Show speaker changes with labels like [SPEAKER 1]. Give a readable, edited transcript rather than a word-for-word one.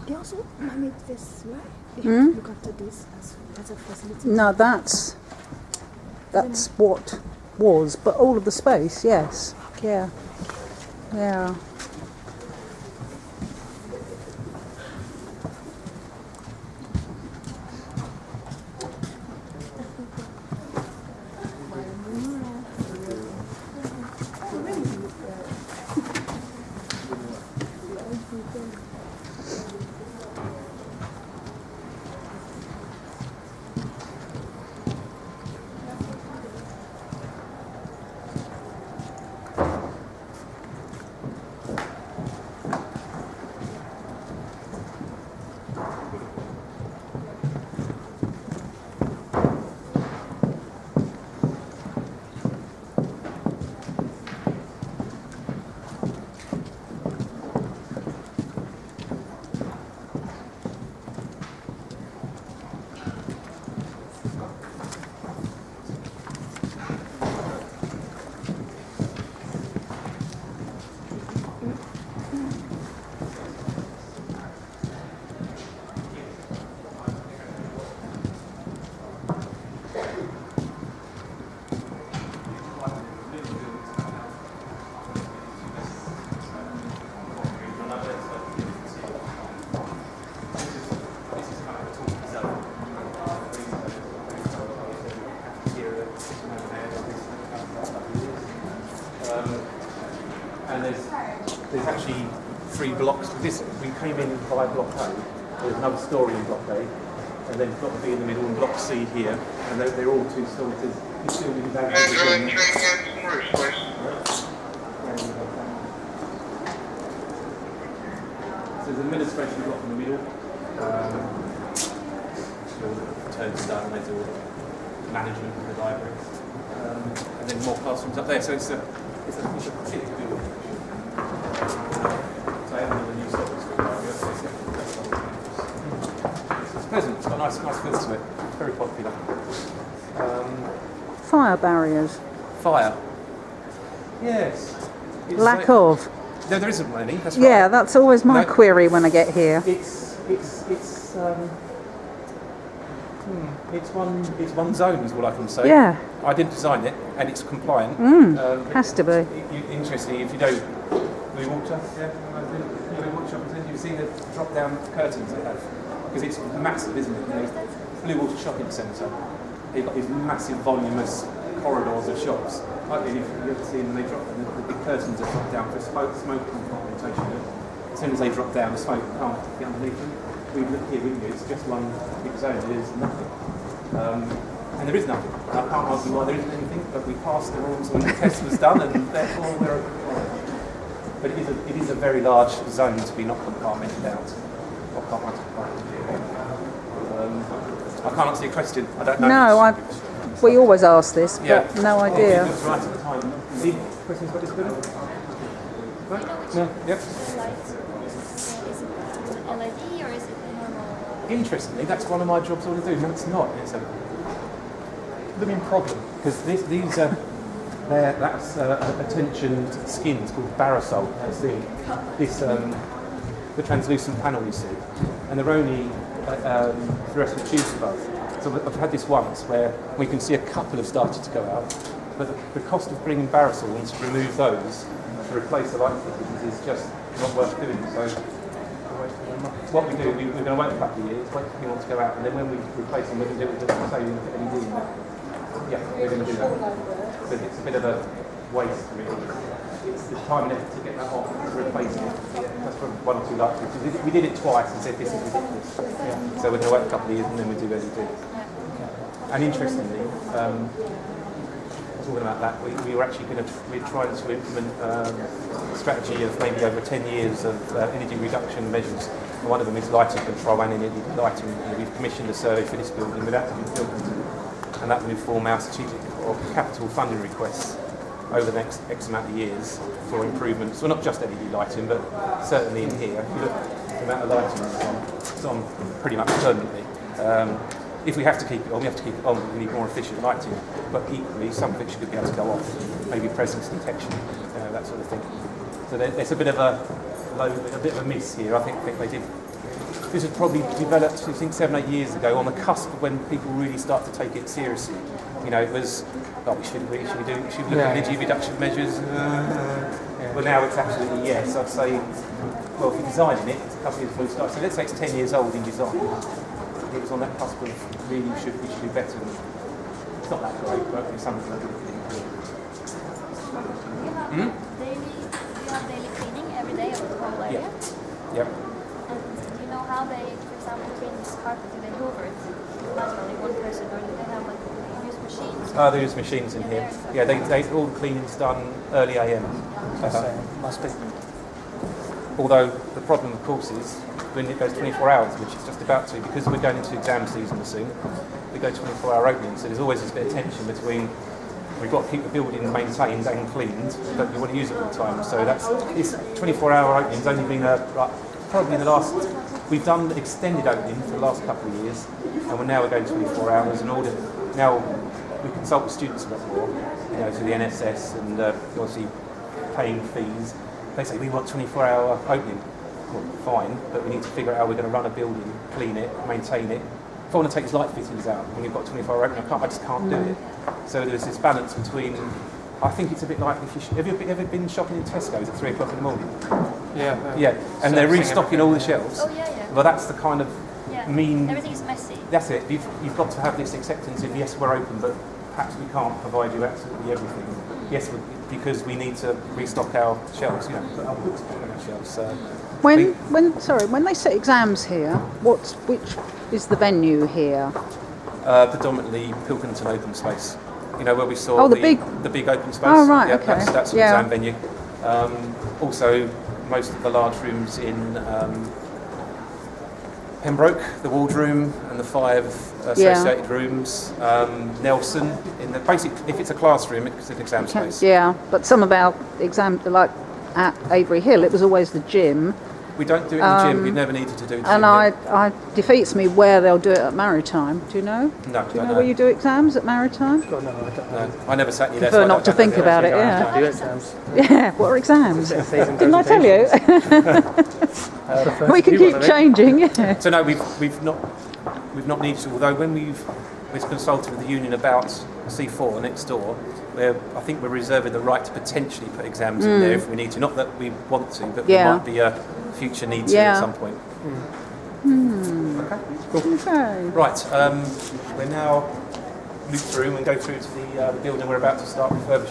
[SPEAKER 1] They also manage this, right? They have to look after this as a facility.
[SPEAKER 2] No, that's what was, but all of the space, yes. Yeah. Yeah.
[SPEAKER 3] And there's actually 3 blocks. We came in by Block A. There's another story in Block A, and then Block B in the middle, and Block C here, and they're all 2 stories. You still need that. So there's an administration block in the middle. Turns down, and there's all management of the library, and then more classrooms up there. So it's a pretty good. It's pleasant. It's got a nice feel to it. It's very popular.
[SPEAKER 2] Fire barriers.
[SPEAKER 3] Fire. Yes.
[SPEAKER 2] Lack of.
[SPEAKER 3] No, there isn't any. That's
[SPEAKER 2] Yeah,
[SPEAKER 3] right.
[SPEAKER 2] that's always my query when I get here.
[SPEAKER 3] It's one zone is what I can say.
[SPEAKER 2] Yeah.
[SPEAKER 3] I didn't design it, and it's compliant.
[SPEAKER 2] Has to be.
[SPEAKER 3] Interestingly, if you know Blue Water, Blue Water Shopping Centre, you've seen the drop-down curtains they have, because it's massive, isn't it? Blue Water Shopping Centre, they've got these massive, voluminous corridors of shops. Like if you've ever seen them, they drop the big curtains are dropped down for smoke compartmentation. As soon as they drop down, the smoke can't get underneath them. We look here, wouldn't you? It's just one big zone. There's nothing. And there is nothing. I can't argue why there isn't anything, but we passed the rules when the test was done, and therefore we're. But it is a very large zone to be not compartmented out. Or compartmented. I can't answer your question. I don't know.
[SPEAKER 2] No, we always ask this, but no idea.
[SPEAKER 3] It was right at the time. Any questions about this building? Right? No? Yep.
[SPEAKER 4] LED or is it normal?
[SPEAKER 3] Interestingly, that's one of my jobs I want to do. No, it's not. It's a blooming problem, because these are that's attention skins called Barasol. That's the translucent panel you see, and they're only fluorescent tubes above. So I've had this once where we can see a couple have started to go out, but the cost of bringing Barasol in to remove those to replace the light fittings is just not worth doing. So what we do, we're going to wait a couple of years, wait for people to go out, and then when we replace them, we can do it with the same LED in there. Yeah, we're going to do that. But it's a bit of a waste, really. It's the time and effort to get that off, to replace it. That's for 1 or 2 light fixtures. We did it twice and said this is ridiculous. Yeah. So we're going to wait a couple of years and then we do LED. And interestingly, talking about that, we're trying to implement a strategy of maybe over 10 years of energy reduction measures. And one of them is lighting control and energy lighting. We've commissioned a survey for this building without being built, and that will inform our strategic or capital funding requests over the next X amount of years for improvements. Well, not just LED lighting, but certainly in here. If you look at the amount of lighting it's on pretty much permanently. If we have to keep it on, we have to keep it on. We need more efficient lighting, but equally some of it should be able to go off. Maybe presence detection, that sort of thing. So there's a bit of a miss here. I think they did This was probably developed, I think, 7-8 years ago, on the cusp of when people really start to take it seriously. You know, it was, oh, should we look at energy reduction measures? Well, now it's absolutely yes. I'd say, well, if you're designing it, it's a couple of years before it starts. So let's say it's 10 years old in design. It was on that cusp of really we should do better. It's not that great, but it's something that we can do.
[SPEAKER 4] Do you have daily cleaning every day of the whole area?
[SPEAKER 3] Yep.
[SPEAKER 4] And do you know how they, for example, clean this carpet? Do they hoover it manually, one person, or do they have like use machines?
[SPEAKER 3] There is machines in here. Yeah, they all the cleaning's done early AM.
[SPEAKER 2] Must be.
[SPEAKER 3] Although the problem, of course, is when it goes 24 hours, which it's just about to, because we're going into exam season soon, we go 24-hour opening, so there's always this bit of tension between we've got to keep the building maintained and cleaned, but you want to use it all the time. So this 24-hour opening's only been probably in the last, we've done extended opening for the last couple of years, and we're going 24 hours in order. Now we consult with students a lot more, you know, through the NSS and obviously paying fees. They say we want 24-hour opening. Well, fine, but we need to figure out how we're going to run a building, clean it, maintain it. If I want to take these light fittings out when you've got 24-hour opening, I just can't do it. So there's this balance between. I think it's a bit like have you ever been shopping in Tesco's at 3 o'clock in the morning? Yeah, and they're restocking all the shelves.
[SPEAKER 4] Oh yeah.
[SPEAKER 3] Well, that's the kind of mean.
[SPEAKER 4] Everything's messy.
[SPEAKER 3] That's it. You've got to have this acceptance of yes, we're open, but perhaps we can't provide you absolutely everything. Yes, because we need to restock our shelves. You know, put our books back on our shelves.
[SPEAKER 2] When they set exams here, which is the venue here?
[SPEAKER 3] Predominantly Pilkington open space. You know, where we saw the big open space.
[SPEAKER 2] Oh, right,
[SPEAKER 3] yeah,
[SPEAKER 2] okay.
[SPEAKER 3] That's an exam venue. Also, most of the large rooms in Pembroke, the wardroom and the 5 associated rooms. Nelson, in the basic, if it's a classroom, it's an exam space.
[SPEAKER 2] Yeah, but some of our exams, like at Avery Hill, it was always the gym.
[SPEAKER 3] We don't do it in the gym. We've never needed to do it.
[SPEAKER 2] And I defeats me where they'll do it at Maritime. Do you know?
[SPEAKER 3] No,
[SPEAKER 2] do you know where you do exams at Maritime?
[SPEAKER 3] God, no, I don't know. I never sat near there.
[SPEAKER 2] Prefer not to think about it. Yeah.
[SPEAKER 5] Do exams.
[SPEAKER 2] Yeah. What are exams? Didn't I tell you? We can keep changing. Yeah.
[SPEAKER 3] So no, we've not needed to. Although when we've consulted with the union about C4 next door, where I think we're reserving the right to potentially put exams in there if we need to. Not that we want to, but there might be a future need to at some point. Okay. Cool.
[SPEAKER 2] Okay.
[SPEAKER 3] Right. We're now move through and go through to the building we're about to start refurbishing.